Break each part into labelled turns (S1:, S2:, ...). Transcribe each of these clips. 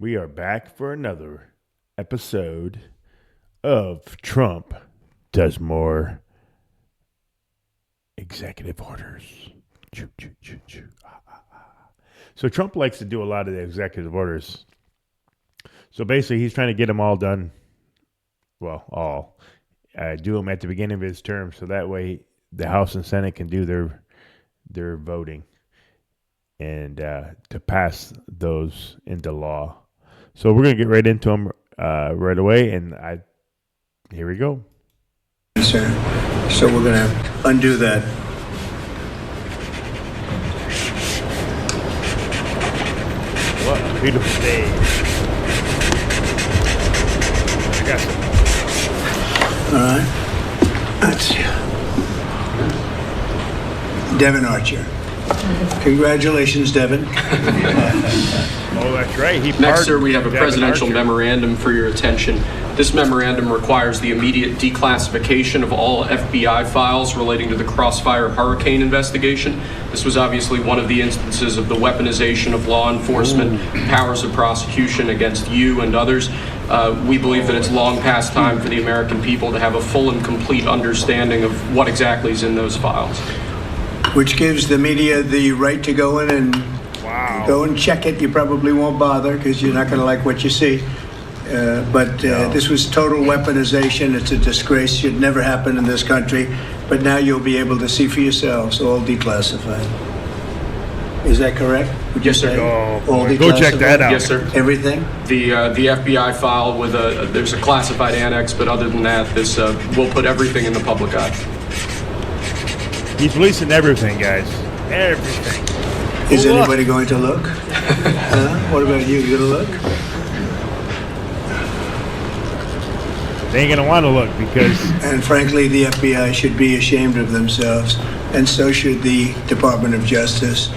S1: We are back for another episode of Trump Does More Executive Orders. Choo, choo, choo, choo. So Trump likes to do a lot of the executive orders. So basically, he's trying to get them all done. Well, all. Do them at the beginning of his term, so that way the House and Senate can do their voting and to pass those into law. So we're going to get right into them right away, and here we go.
S2: Sir. So we're going to undo that.
S1: What a beautiful day. I got some.
S2: All right. That's Devin Archer. Congratulations, Devin.
S1: Oh, that's right.
S3: Next, sir, we have a presidential memorandum for your attention. This memorandum requires the immediate declassification of all FBI files relating to the Crossfire Hurricane investigation. This was obviously one of the instances of the weaponization of law enforcement powers of prosecution against you and others. We believe that it's long past time for the American people to have a full and complete understanding of what exactly is in those files.
S2: Which gives the media the right to go in and go and check it. You probably won't bother because you're not going to like what you see. But this was total weaponization. It's a disgrace. Should never happen in this country. But now you'll be able to see for yourselves, all declassified. Is that correct? Would you say? All declassified?
S1: Go check that out.
S3: Yes, sir.
S2: Everything?
S3: The FBI file with there's a classified annex, but other than that, this will put everything in the public eye.
S1: He's releasing everything, guys. Everything.
S2: Is anybody going to look? What about you? You going to look?
S1: They ain't going to want to look because...
S2: And frankly, the FBI should be ashamed of themselves, and so should the Department of Justice,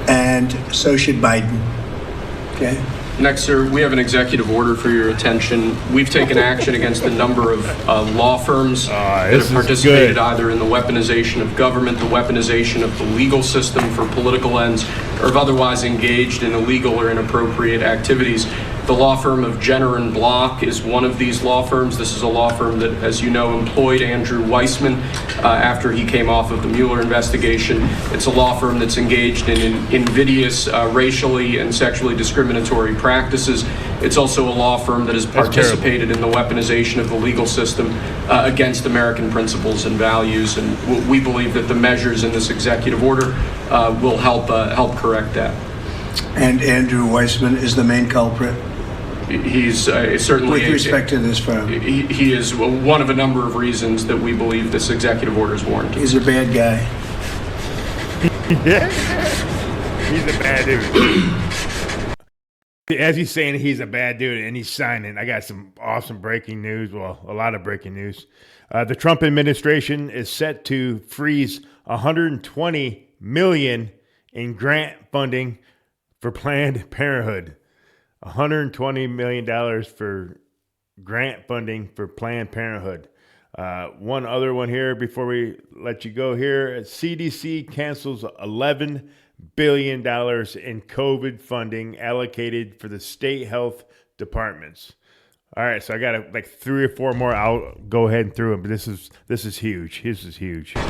S2: and so should Biden. Okay?
S3: Next, sir, we have an executive order for your attention. We've taken action against a number of law firms that have participated either in the weaponization of government, the weaponization of the legal system for political ends, or have otherwise engaged in illegal or inappropriate activities. The law firm of Jenner and Block is one of these law firms. This is a law firm that, as you know, employed Andrew Weissman after he came off of the Mueller investigation. It's a law firm that's engaged in invidious, racially and sexually discriminatory practices. It's also a law firm that has participated in the weaponization of the legal system against American principles and values. And we believe that the measures in this executive order will help correct that.
S2: And Andrew Weissman is the main culprit?
S3: He's certainly...
S2: With respect to this firm?
S3: He is one of a number of reasons that we believe this executive order is warranted.
S2: He's a bad guy.
S1: He's a bad dude. As he's saying he's a bad dude and he's signing, I got some awesome breaking news. Well, a lot of breaking news. The Trump administration is set to freeze $120 million in grant funding for Planned Parenthood. $120 million for grant funding for Planned Parenthood. One other one here before we let you go here. CDC cancels $11 billion in COVID funding allocated for the state health departments. All right, so I got like 3 or 4 more. I'll go ahead and through them, but this is huge. This is huge. Man.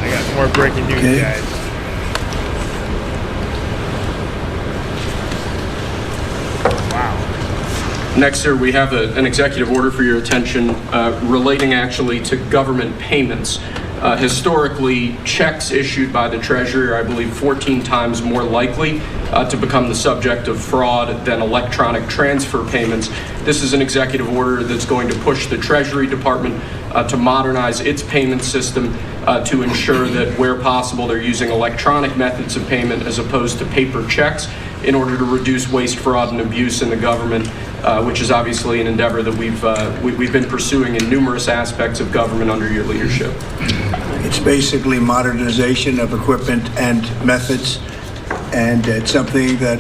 S1: I got more breaking news, guys. Wow.
S3: Next, sir, we have an executive order for your attention relating actually to government payments. Historically, checks issued by the Treasury are, I believe, 14 times more likely to become the subject of fraud than electronic transfer payments. This is an executive order that's going to push the Treasury Department to modernize its payment system to ensure that where possible they're using electronic methods of payment as opposed to paper checks in order to reduce waste, fraud, and abuse in the government, which is obviously an endeavor that we've been pursuing in numerous aspects of government under your leadership.
S2: It's basically modernization of equipment and methods, and it's something that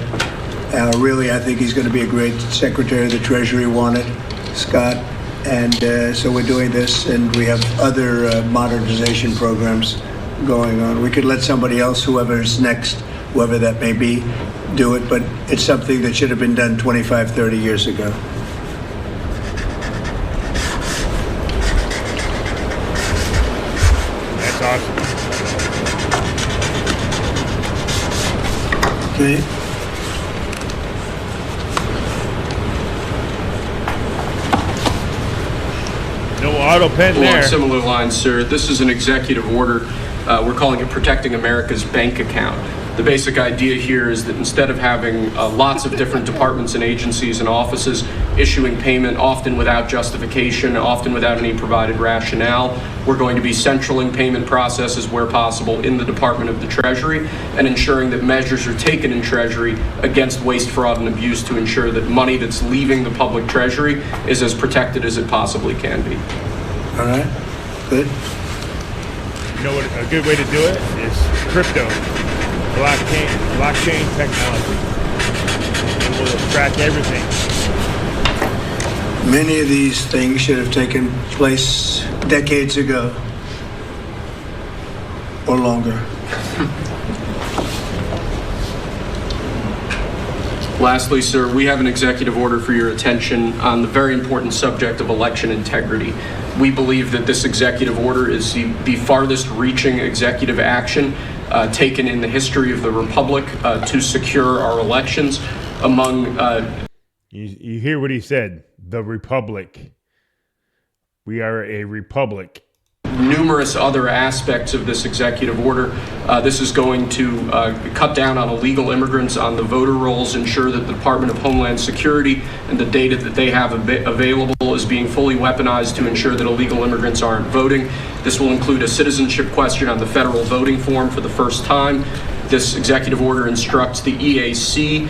S2: really I think he's going to be a great Secretary of the Treasury, wanted, Scott. And so we're doing this, and we have other modernization programs going on. We could let somebody else, whoever's next, whoever that may be, do it, but it's something that should have been done 25, 30 years ago.
S1: That's awesome.
S2: Okay.
S1: No auto pen there.
S3: Along similar lines, sir, this is an executive order. We're calling it Protecting America's Bank Account. The basic idea here is that instead of having lots of different departments and agencies and offices issuing payment, often without justification, often without any provided rationale, we're going to be centraling payment processes where possible in the Department of the Treasury and ensuring that measures are taken in Treasury against waste, fraud, and abuse to ensure that money that's leaving the public Treasury is as protected as it possibly can be.
S2: All right. Good.
S1: You know what a good way to do it is crypto, blockchain technology. It will track everything.
S2: Many of these things should have taken place decades ago or longer.
S3: Lastly, sir, we have an executive order for your attention on the very important subject of election integrity. We believe that this executive order is the farthest reaching executive action taken in the history of the Republic to secure our elections. Among
S1: you hear what he said, the Republic. We are a republic.
S3: numerous other aspects of this executive order. This is going to cut down on illegal immigrants on the voter rolls, ensure that the Department of Homeland Security and the data that they have available is being fully weaponized to ensure that illegal immigrants aren't voting. This will include a citizenship question on the federal voting form for the first time. This executive order instructs the EAC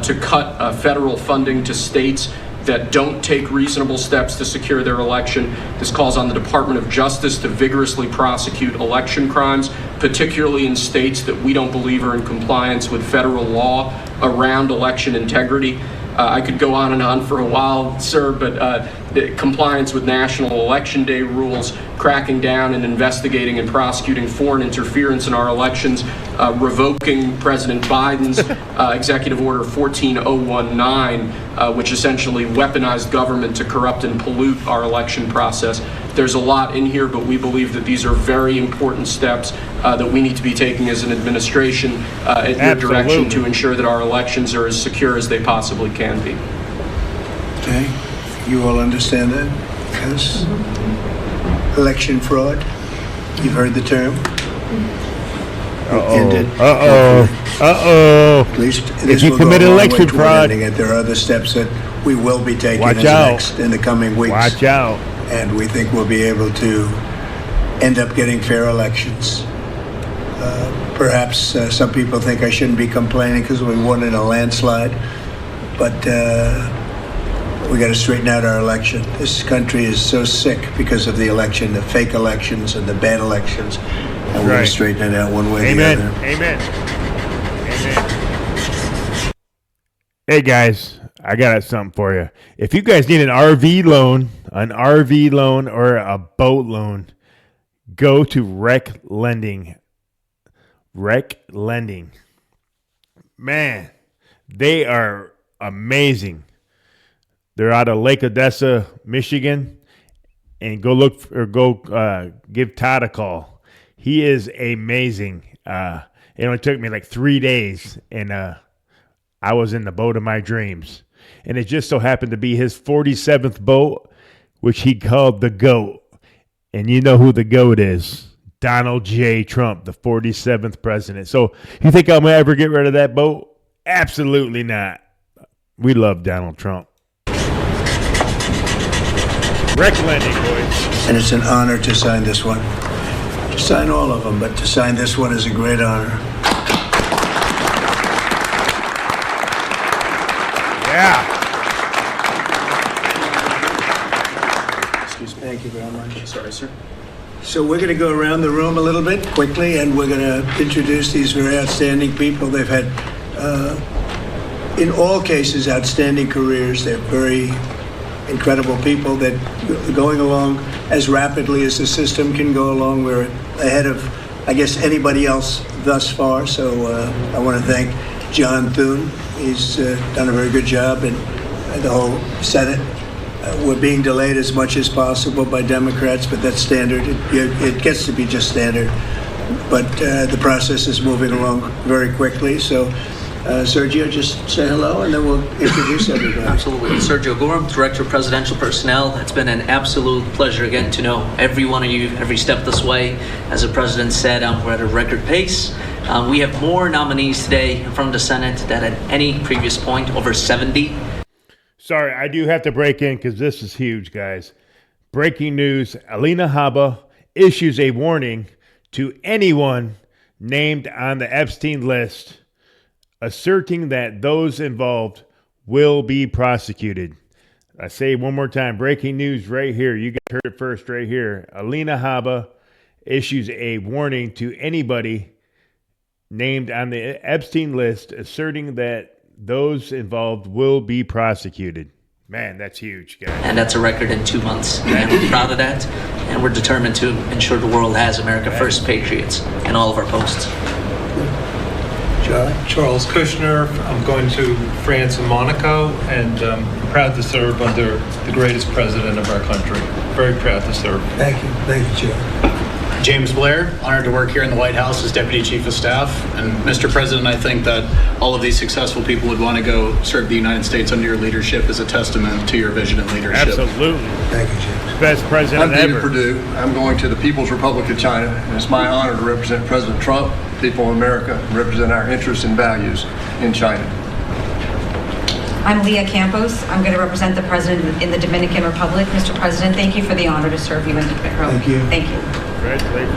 S3: to cut federal funding to states that don't take reasonable steps to secure their election. This calls on the Department of Justice to vigorously prosecute election crimes, particularly in states that we don't believe are in compliance with federal law around election integrity. I could go on and on for a while, sir, but the compliance with National Election Day rules, cracking down and investigating and prosecuting foreign interference in our elections, revoking President Biden's Executive Order 14019, which essentially weaponized government to corrupt and pollute our election process. There's a lot in here, but we believe that these are very important steps that we need to be taking as an administration in your direction to ensure that our elections are as secure as they possibly can be.
S2: Okay, you all understand that? Yes. Election fraud. You've heard the term. At least this will go a long way toward ending it. There are other steps that we will be taking in the coming weeks.
S1: Watch out.
S2: And we think we'll be able to end up getting fair elections. Perhaps some people think I shouldn't be complaining because we won in a landslide, but we got to straighten out our election. This country is so sick because of the election, the fake elections and the bad elections, and we're going to straighten it out one way or the other.
S1: Amen. Hey guys, I got something for you. If you guys need an RV loan or a boat loan, go to Rec Lending. Rec Lending. Man, they are amazing. They're out of Lake Odessa, Michigan, and give Todd a call. He is amazing. It only took me like 3 days, and I was in the boat of my dreams. And it just so happened to be his 47th boat, which he called the GOAT. And you know who the GOAT is. Donald J. Trump, the 47th president. So you think I'm going to ever get rid of that boat? Absolutely not. We love Donald Trump. Rec Lending, boys.
S2: And it's an honor to sign this one. To sign all of them, but to sign this one is a great honor.
S1: Yeah.
S2: Excuse me. Thank you very much.
S3: Sorry, sir.
S2: So we're going to go around the room a little bit quickly, and we're going to introduce these very outstanding people. They've had, in all cases, outstanding careers. They're very incredible people that are going along as rapidly as the system can go along. We're ahead of I guess, anybody else thus far. So I want to thank John Thune. He's done a very good job, and the whole Senate. We're being delayed as much as possible by Democrats, but that's standard. It gets to be just standard. But the process is moving along very quickly. So, Sergio, just say hello, and then we'll introduce everybody.
S4: Absolutely. Sergio Gorham, Director of Presidential Personnel. It's been an absolute pleasure getting to know every one of you every step this way. As the President said, we're at a record pace. We have more nominees today from the Senate than at any previous point, over 70.
S1: Sorry, I do have to break in because this is huge, guys. Breaking news, Alina Habba issues a warning to anyone named on the Epstein list, asserting that those involved will be prosecuted. I say it one more time, breaking news right here. You guys heard it first right here. Alina Habba issues a warning to anybody named on the Epstein list, asserting that those involved will be prosecuted. Man, that's huge, guys.
S4: And that's a record in 2 months. And we're proud of that. And we're determined to ensure the world has America First patriots in all of our posts.
S5: Charles Kushner. I'm going to France and Monaco, and I'm proud to serve under the greatest president of our country. Very proud to serve.
S2: Thank you. Thank you, Chair.
S6: James Blair, honored to work here in the White House as Deputy Chief of Staff. And Mr. President, I think that all of these successful people would want to go serve the United States under your leadership as a testament to your vision and leadership.
S1: Absolutely.
S2: Thank you, James.
S1: Best president
S7: I'm David
S1: ever.
S7: Perdue. I'm going to the People's Republic of China, and it's my honor to represent President Trump, people of America, and represent our interests and values in China.
S8: I'm Leah Campos. I'm going to represent the President in the Dominican Republic. Mr. President, thank you for the honor to serve you in the
S2: Thank you.
S8: Thank you.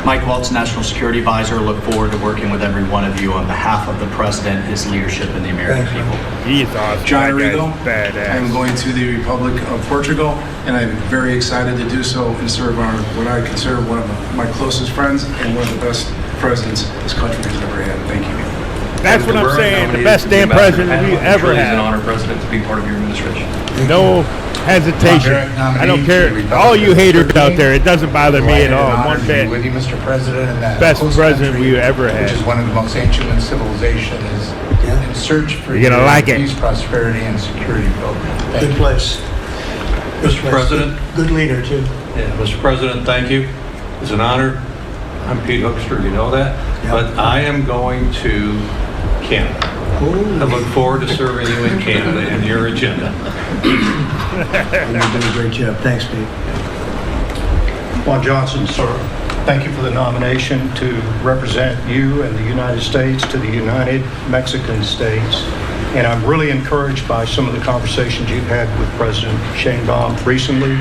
S9: Mike Welch, National Security Advisor. Look forward to working with every one of you on behalf of the President, his leadership, and the American people.
S1: He's awesome.
S10: John
S1: That guy's
S10: Rigo.
S1: badass.
S10: I'm going to the Republic of Portugal, and I'm very excited to do so and serve what I consider one of my closest friends and one of the best presidents this country has ever had. Thank you.
S1: That's what I'm saying. The best damn president we ever
S3: It's an
S1: had.
S3: honor, President, to be part of your administration.
S1: No hesitation. I don't care. All you haters out there, it doesn't bother me at all. One bit.
S11: With you, Mr. President, and that
S1: Best
S11: host
S1: president
S11: country,
S1: we ever had.
S11: which is one of the most ancient in civilization, is in search for
S1: You're gonna like it.
S11: peace, prosperity, and security program. Thank
S2: Good
S11: you.
S2: place.
S12: Mr. President.
S2: Good leader, too.
S12: Yeah, Mr. President, thank you. It's an honor. I'm Pete Hoekstra, you know that.
S2: Yeah.
S12: But I am going to Canada. I look forward to serving you in Canada and your agenda.
S2: And you're doing a great job. Thanks, Pete.
S13: Juan Johnson, sir, thank you for the nomination to represent you and the United States to the United Mexican States. And I'm really encouraged by some of the conversations you've had with President Sheinbaum recently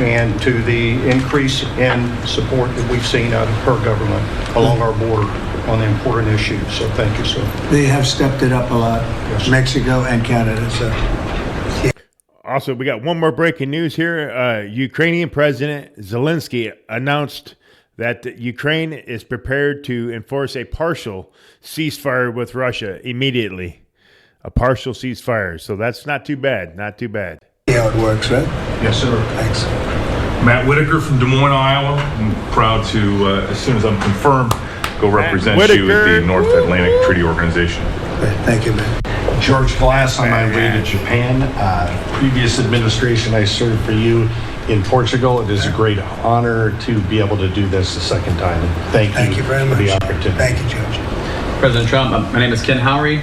S13: and to the increase in support that we've seen out of her government along our border on the important issues. So thank you, sir.
S2: They have stepped it up a lot.
S13: Yes.
S2: Mexico and Canada. So.
S1: Also, we got one more breaking news here. Ukrainian President Zelensky announced that Ukraine is prepared to enforce a partial ceasefire with Russia immediately. A partial ceasefire. So that's not too bad. Not too bad.
S2: See how it works, right?
S13: Yes, sir.
S2: Thanks.
S14: Matt Whitaker from Des Moines, Iowa. I'm proud to, as soon as I'm confirmed, go represent you at the North Atlantic Treaty Organization.
S2: Thank you, man.
S15: George Glass on my way to Japan. Previous administration, I served for you in Portugal. It is a great honor to be able to do this the second time. Thank you
S2: very
S15: for
S2: much.
S15: the opportunity.
S2: Thank you, George.
S16: President Trump, my name is Ken Howery.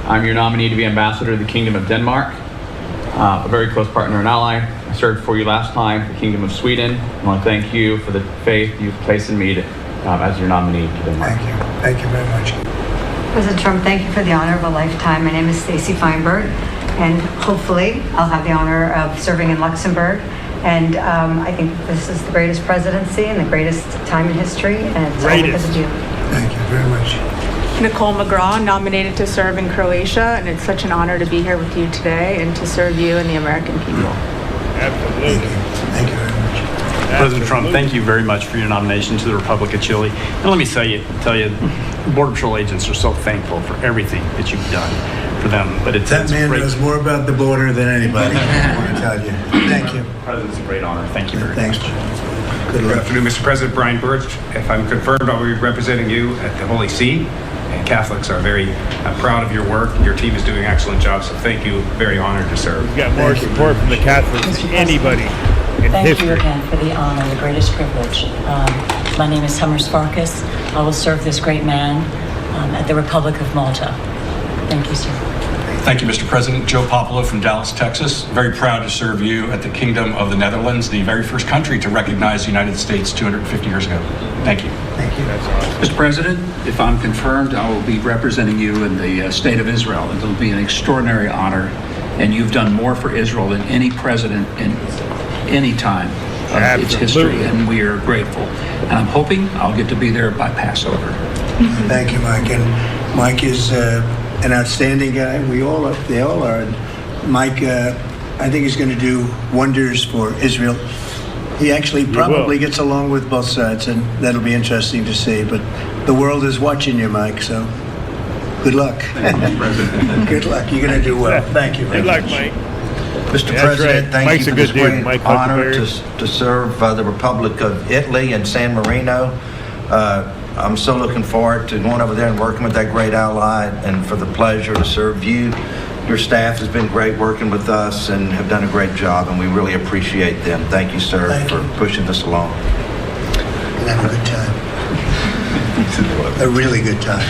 S16: I'm your nominee to be ambassador to the Kingdom of Denmark, a very close partner and ally. I served for you last time, the Kingdom of Sweden. I want to thank you for the faith you've placed in me as your nominee to Denmark.
S2: Thank you. Thank you very much.
S8: President Trump, thank you for the honor of a lifetime. My name is Stacy Feinberg, and hopefully I'll have the honor of serving in Luxembourg. And I think this is the greatest presidency and the greatest time in history, and it's all because of you.
S2: Thank you very much.
S17: Nicole McGraw, nominated to serve in Croatia, and it's such an honor to be here with you today and to serve you and the American people.
S1: Absolutely.
S2: Thank you very much.
S9: President Trump, thank you very much for your nomination to the Republic of Chile. And let me tell you, Border Patrol agents are so thankful for everything that you've done for them. But
S2: that man knows more about the border than anybody. I want to tell you. Thank you.
S9: President, it's a great honor. Thank you very
S2: much.
S9: Thanks.
S18: Good afternoon, Mr. President. Brian Birch. If I'm confirmed, I'll be representing you at the Holy See. And Catholics are very proud of your work. Your team is doing an excellent job, so thank you. Very honored to serve.
S1: We've got more support from the Catholics than anybody in
S19: Thank
S1: history.
S19: you again for the honor, the greatest privilege. My name is Summers Farkas. I will serve this great man at the Republic of Malta. Thank you, sir.
S20: Thank you, Mr. President. Joe Popolo from Dallas, Texas. Very proud to serve you at the Kingdom of the Netherlands, the very first country to recognize the United States 250 years ago. Thank you.
S2: Thank you.
S6: Mr. President, if I'm confirmed, I will be representing you in the state of Israel. It'll be an extraordinary honor, and you've done more for Israel than any president in any time of its history, and we are grateful. And I'm hoping I'll get to be there by Passover.
S2: Thank you, Mike. And Mike is an outstanding guy. They all are. And Mike, I think he's going to do wonders for Israel. He actually probably gets along with both sides, and that'll be interesting to see. But the world is watching you, Mike, so good luck. Good luck. You're going to do well. Thank you very much.
S1: Good luck, Mike.
S21: Mr. President, thank you for this great honor to serve the Republic of Italy and San Marino. I'm so looking forward to going over there and working with that great ally, and for the pleasure to serve you. Your staff has been great working with us and have done a great job, and we really appreciate them. Thank you, sir, for pushing this along.
S2: And have a good time. A really good time.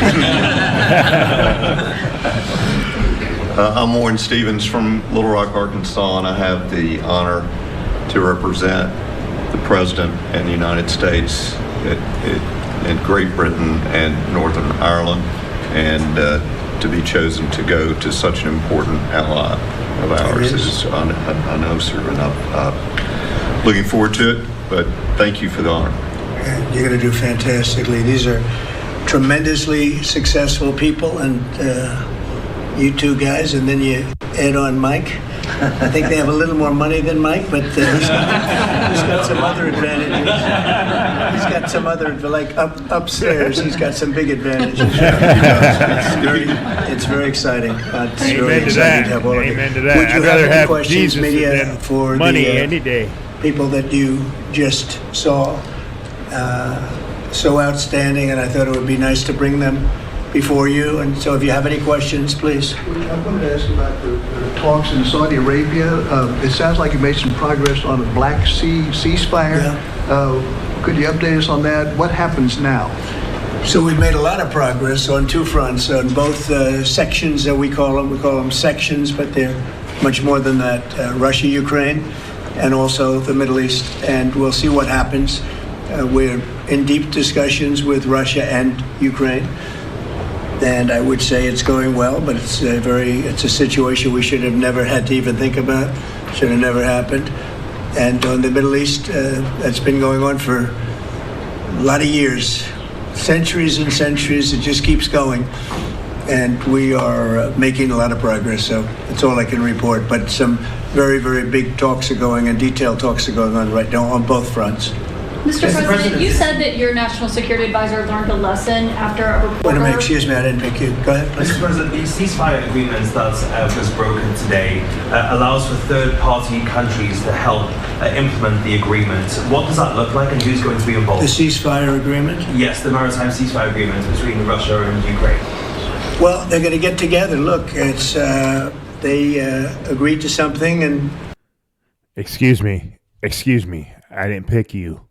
S22: I'm Warren Stevens from Little Rock, Arkansas, and I have the honor to represent the President and the United States in Great Britain and Northern Ireland, and to be chosen to go to such an important ally of ours is, I know, sir, and I'm looking forward to it, but thank you for the honor.
S2: You're going to do fantastically. These are tremendously successful people, and you two guys, and then you add on Mike. I think they have a little more money than Mike, but he's got some other advantages. He's got some other, like upstairs, he's got some big advantages. It's very exciting. It's very exciting to have all of you.
S1: Amen to that.
S2: Would you
S1: I'd rather
S2: have any
S1: have
S2: questions,
S1: Jesus
S2: media,
S1: than
S2: for
S1: money
S2: the
S1: any day.
S2: people that you just saw? So outstanding, and I thought it would be nice to bring them before you. And so if you have any questions, please.
S23: I wanted to ask about the talks in Saudi Arabia. It sounds like you made some progress on the Black Sea ceasefire. Yeah. Could you update us on that? What happens now?
S2: So we've made a lot of progress on two fronts, on both sections that we call them sections, but they're much more than that. Russia, Ukraine, and also the Middle East. And we'll see what happens. We're in deep discussions with Russia and Ukraine. And I would say it's going well, but it's a situation we should have never had to even think about. Should have never happened. And on the Middle East, that's been going on for a lot of years, centuries and centuries. It just keeps going, and we are making a lot of progress. So that's all I can report. But some very, very big talks are going, and detailed talks are going on right now on both fronts.
S24: Mr. President, you said that your national security advisor learned a lesson after a reporter...
S2: Wait a minute, excuse me, I didn't pick you. Go ahead, please.
S25: Mr. President, the ceasefire agreement that was broken today allows for third-party countries to help implement the agreement. What does that look like, and who's going to be involved?
S2: The ceasefire agreement?
S25: Yes, the maritime ceasefire agreement between Russia and Ukraine.
S2: Well, they're going to get together. Look, it's they agreed to something, and...
S1: Excuse me. I didn't pick you.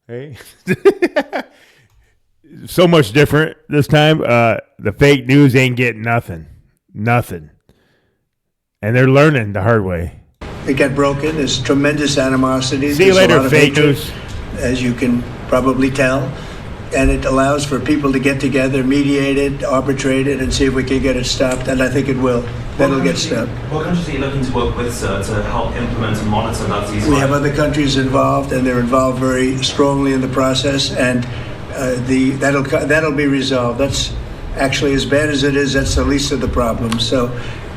S1: Hey, so much different this time. The fake news ain't getting nothing, and they're learning the hard way.
S2: It got broken. There's tremendous animosity.
S1: See you
S2: There's
S1: later,
S2: a lot of
S1: fake
S2: hatred,
S1: news.
S2: as you can probably tell, and it allows for people to get together, mediate it, arbitrate it, and see if we can get it stopped. And I think it will. That'll get stopped.
S25: What countries are you looking to work with, sir, to help implement and monitor that ceasefire?
S2: We have other countries involved, and they're involved very strongly in the process, and that'll be resolved. That's actually, as bad as it is, that's the least of the problems. So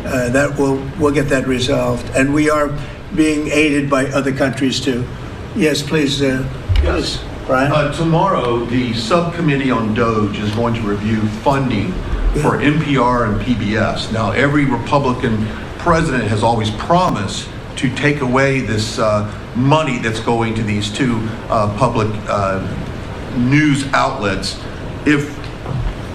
S2: that we'll get that resolved, and we are being aided by other countries too. Yes, please. Yes, Brian.
S26: Tomorrow, the subcommittee on DOGE is going to review funding for NPR and PBS. Now, every Republican president has always promised to take away this money that's going to these two public news outlets. If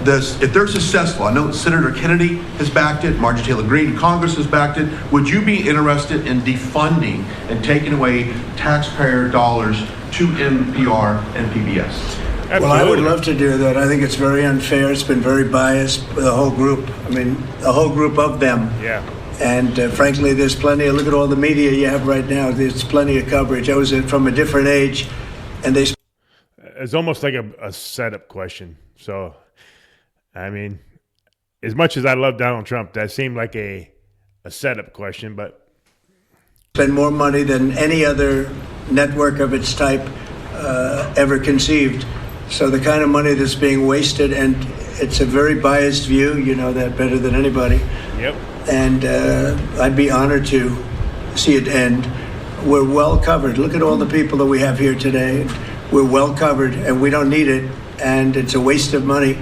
S26: they're successful, I know Senator Kennedy has backed it, Marjorie Taylor Greene, Congress has backed it. Would you be interested in defunding and taking away taxpayer dollars to NPR and PBS?
S2: Absolutely. Well, I would love to do that. I think it's very unfair. It's been very biased, the whole group. I mean, the whole group of them.
S1: Yeah.
S2: And frankly, there's plenty. Look at all the media you have right now. There's plenty of coverage. I was from a different age, and they.
S1: It's almost like a setup question. So, I mean, as much as I love Donald Trump, that seemed like a setup question, but.
S2: Spend more money than any other network of its type ever conceived. So the kind of money that's being wasted, and it's a very biased view, you know that better than anybody.
S1: Yep.
S2: And I'd be honored to see it end. We're well covered. Look at all the people that we have here today. We're well covered, and we don't need it, and it's a waste of money.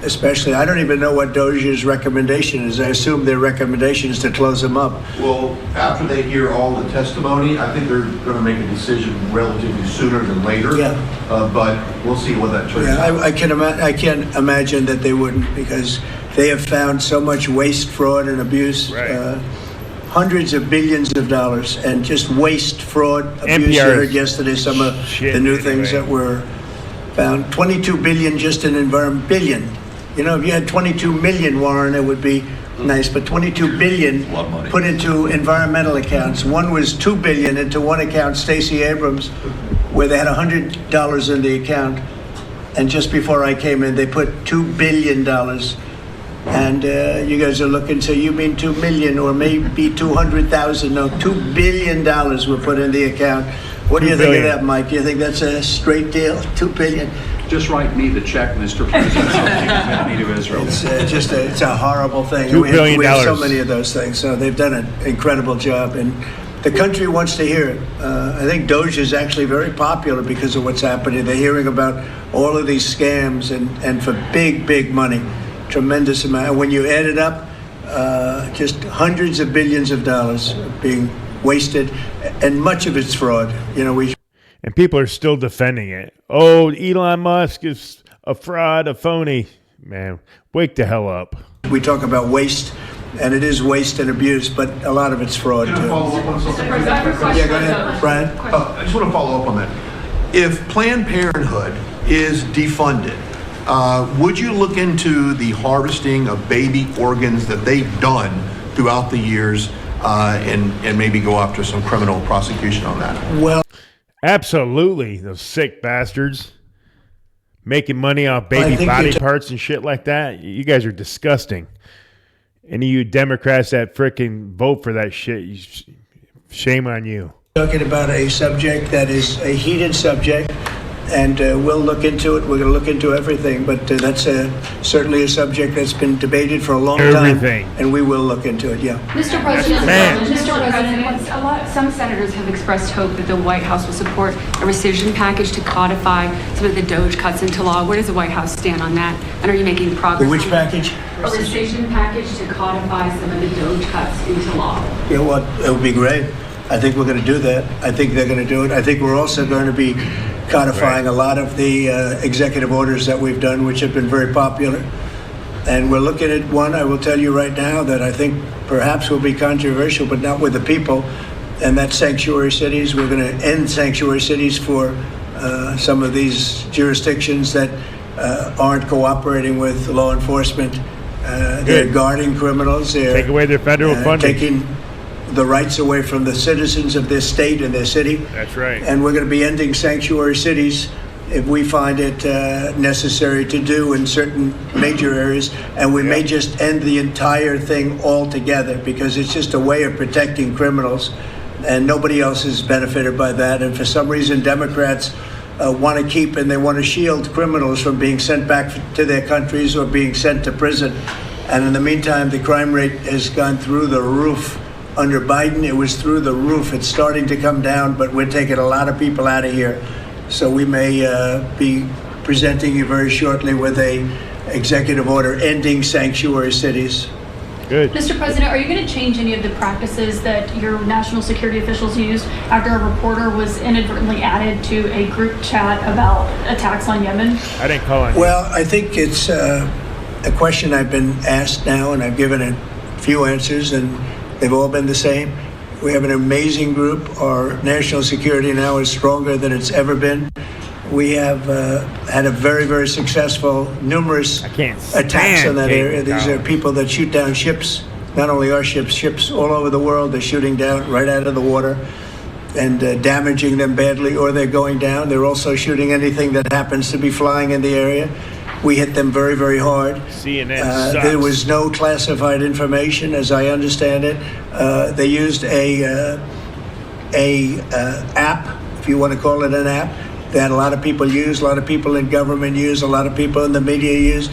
S2: Especially, I don't even know what Doge's recommendation is. I assume their recommendation is to close them up.
S26: Well, after they hear all the testimony, I think they're going to make a decision relatively sooner than later.
S2: Yeah.
S26: But we'll see what that turns out.
S2: I can't imagine that they wouldn't, because they have found so much waste, fraud, and abuse.
S1: Right.
S2: Hundreds of billions of dollars, and just waste, fraud, abuse. You heard yesterday some of the new things that were found. 22 billion just in environment. Billion. You know, if you had 22 million, Warren, it would be nice, but 22 billion put into environmental accounts. One was 2 billion into one account, Stacey Abrams, where they had $100 in the account. And just before I came in, they put $2 billion. And you guys are looking, so you mean 2 million or maybe 200,000? No, $2 billion were put in the account. What do you think of that, Mike? Do you think that's a straight deal? $2 billion?
S3: Just write me the check, Mr. President. I'll take me to Israel.
S2: It's a horrible thing.
S1: $2 billion.
S2: We have so many of those things. So they've done an incredible job, and the country wants to hear it. I think Doge is actually very popular because of what's happening. They're hearing about all of these scams and for big, big money, tremendous amount. And when you add it up, just hundreds of billions of dollars being wasted, and much of it's fraud. You know,
S1: and people are still defending it. Oh, Elon Musk is a fraud, a phony. Man, wake the hell up.
S2: We talk about waste, and it is waste and abuse, but a lot of it's fraud too.
S26: Follow up on something?
S2: Yeah, go ahead, Brian.
S26: I just want to follow up on that. If Planned Parenthood is defunded, would you look into the harvesting of baby organs that they've done throughout the years, and maybe go after some criminal prosecution on that?
S2: Well,
S1: absolutely. Those sick bastards making money off baby body parts and shit like that. You guys are disgusting. Any of you Democrats that frickin' vote for that shit, shame on you.
S2: Talking about a subject that is a heated subject, and we'll look into it. We're going to look into everything, but that's certainly a subject that's been debated for a long time, and we will look into it. Yeah.
S24: Mr. President,
S4: some senators have expressed hope that the White House will support a rescission package to codify some of the Doge cuts into law. Where does the White House stand on that? And are you making progress?
S2: Which package?
S4: A rescission package to codify some of the Doge cuts into law.
S2: You know what? It would be great. I think we're going to do that. I think they're going to do it. I think we're also going to be codifying a lot of the executive orders that we've done, which have been very popular. And we're looking at one, I will tell you right now, that I think perhaps will be controversial, but not with the people, and that's sanctuary cities. We're going to end sanctuary cities for some of these jurisdictions that aren't cooperating with law enforcement. They're guarding criminals. They're
S1: take away their federal funding.
S2: Taking the rights away from the citizens of this state and their city.
S1: That's right.
S2: And we're going to be ending sanctuary cities if we find it necessary to do in certain major areas. And we may just end the entire thing altogether, because it's just a way of protecting criminals, and nobody else is benefited by that. And for some reason, Democrats want to keep and they want to shield criminals from being sent back to their countries or being sent to prison. And in the meantime, the crime rate has gone through the roof. Under Biden, it was through the roof. It's starting to come down, but we're taking a lot of people out of here. So we may be presenting you very shortly with a executive order ending sanctuary cities.
S1: Good.
S24: Mr. President, are you going to change any of the practices that your national security officials used after a reporter was inadvertently added to a group chat about attacks on Yemen?
S1: I didn't call on you.
S2: Well, I think it's a question I've been asked now, and I've given a few answers, and they've all been the same. We have an amazing group. Our national security now is stronger than it's ever been. We have had a very, very successful, numerous attacks in that area. These are people that shoot down ships, not only our ships, ships all over the world. They're shooting down right out of the water and damaging them badly, or they're going down. They're also shooting anything that happens to be flying in the area. We hit them very, very hard.
S1: CNN sucks.
S2: There was no classified information, as I understand it. They used a app, if you want to call it an app, that a lot of people use, a lot of people in government use, a lot of people in the media use.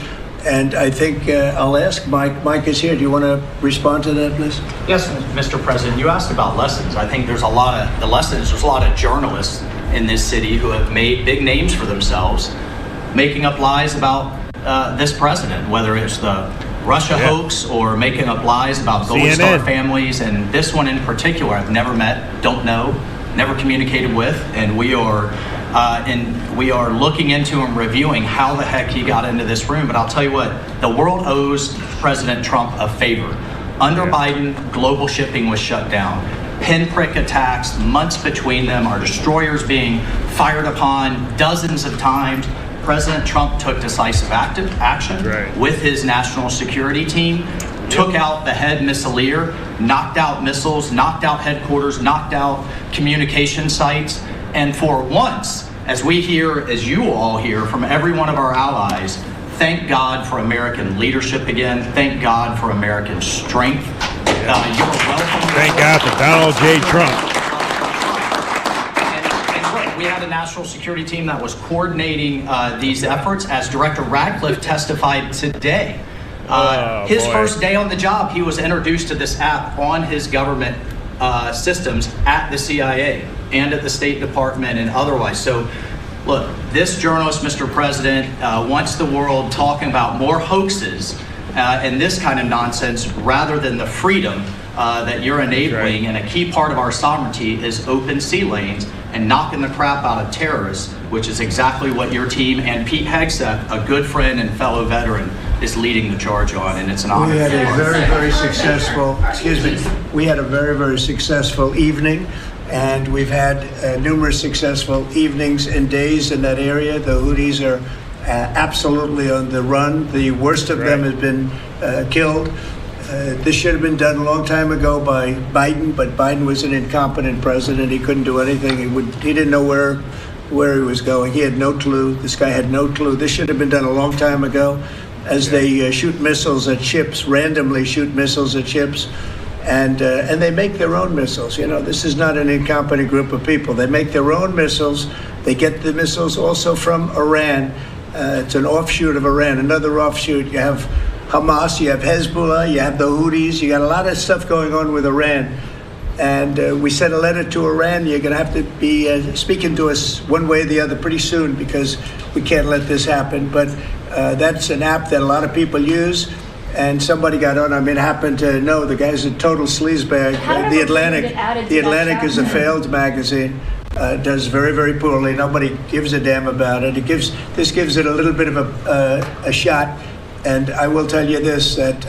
S2: And I think I'll ask Mike. Mike is here. Do you want to respond to that, please?
S5: Yes, Mr. President. You asked about lessons. I think there's a lot of journalists in this city who have made big names for themselves, making up lies about this president, whether it's the Russia hoax or making up lies about Gold Star families. And this one in particular, I've never met, don't know, never communicated with, and we are looking into and reviewing how the heck he got into this room. But I'll tell you what, the world owes President Trump a favor. Under Biden, global shipping was shut down. Pinprick attacks, months between them, our destroyers being fired upon dozens of times. President Trump took decisive action with his national security team, took out the head missileer, knocked out missiles, knocked out headquarters, knocked out communication sites. And for once, as we hear, as you all hear from every one of our allies, thank God for American leadership again. Thank God for American strength. You're welcome.
S1: Thank God for Donald J. Trump.
S5: We had a national security team that was coordinating these efforts, as Director Radcliffe testified today. His first day on the job, he was introduced to this app on his government systems at the CIA and at the State Department and otherwise. So, look, this journalist, Mr. President, wants the world talking about more hoaxes and this kind of nonsense rather than the freedom that you're enabling. And a key part of our sovereignty is open sea lanes and knocking the crap out of terrorists, which is exactly what your team and Pete Hegseth, a good friend and fellow veteran, is leading the charge on, and it's an honor.
S2: We had a very, very successful, we had a very, very successful evening, and we've had numerous successful evenings and days in that area. The Houthis are absolutely on the run. The worst of them has been killed. This should have been done a long time ago by Biden, but Biden was an incompetent president. He couldn't do anything. He didn't know where he was going. He had no clue. This guy had no clue. This should have been done a long time ago. As they shoot missiles at ships, randomly shoot missiles at ships, and they make their own missiles. You know, this is not an incompetent group of people. They make their own missiles. They get the missiles also from Iran. It's an offshoot of Iran, another offshoot. You have Hamas, you have Hezbollah, you have the Houthis. You got a lot of stuff going on with Iran. And we sent a letter to Iran. You're going to have to be speaking to us one way or the other pretty soon, because we can't let this happen. But that's an app that a lot of people use. And somebody got on. I mean, happened to know the guy's a total sleazebag. The Atlantic is a failed magazine. Does very, very poorly. Nobody gives a damn about it. This gives it a little bit of a shot. And I will tell you this, that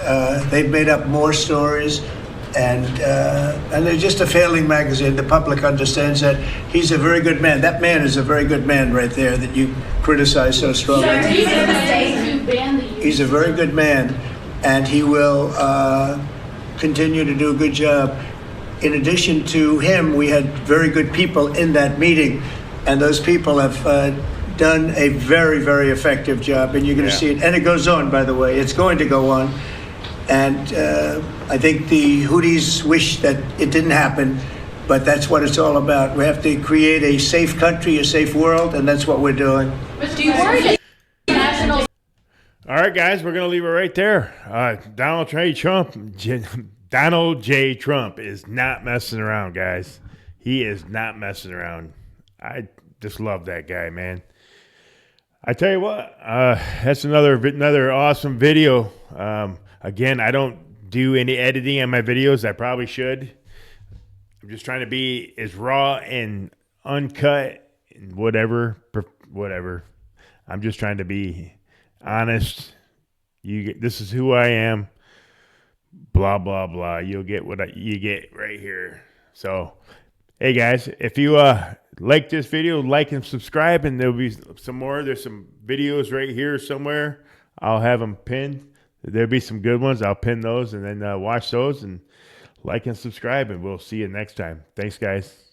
S2: they've made up more stories, and they're just a failing magazine. The public understands that. He's a very good man. That man is a very good man right there that you criticize so strongly. He's a very good man, and he will continue to do a good job. In addition to him, we had very good people in that meeting, and those people have done a very, very effective job, and you're going to see it. And it goes on, by the way. It's going to go on. And I think the Houthis wish that it didn't happen, but that's what it's all about. We have to create a safe country, a safe world, and that's what we're doing.
S24: Do you worry that national...
S1: All right, guys, we're going to leave it right there. Donald J. Trump is not messing around, guys. He is not messing around. I just love that guy, man. I tell you what, that's another awesome video. Again, I don't do any editing on my videos. I probably should. I'm just trying to be as raw and uncut and whatever. I'm just trying to be honest. This is who I am. Blah, blah, blah. You'll get what you get right here. So, hey guys, if you like this video, like and subscribe, and there'll be some more. There's some videos right here somewhere. I'll have them pinned. There'll be some good ones. I'll pin those and then watch those and like and subscribe, and we'll see you next time. Thanks, guys.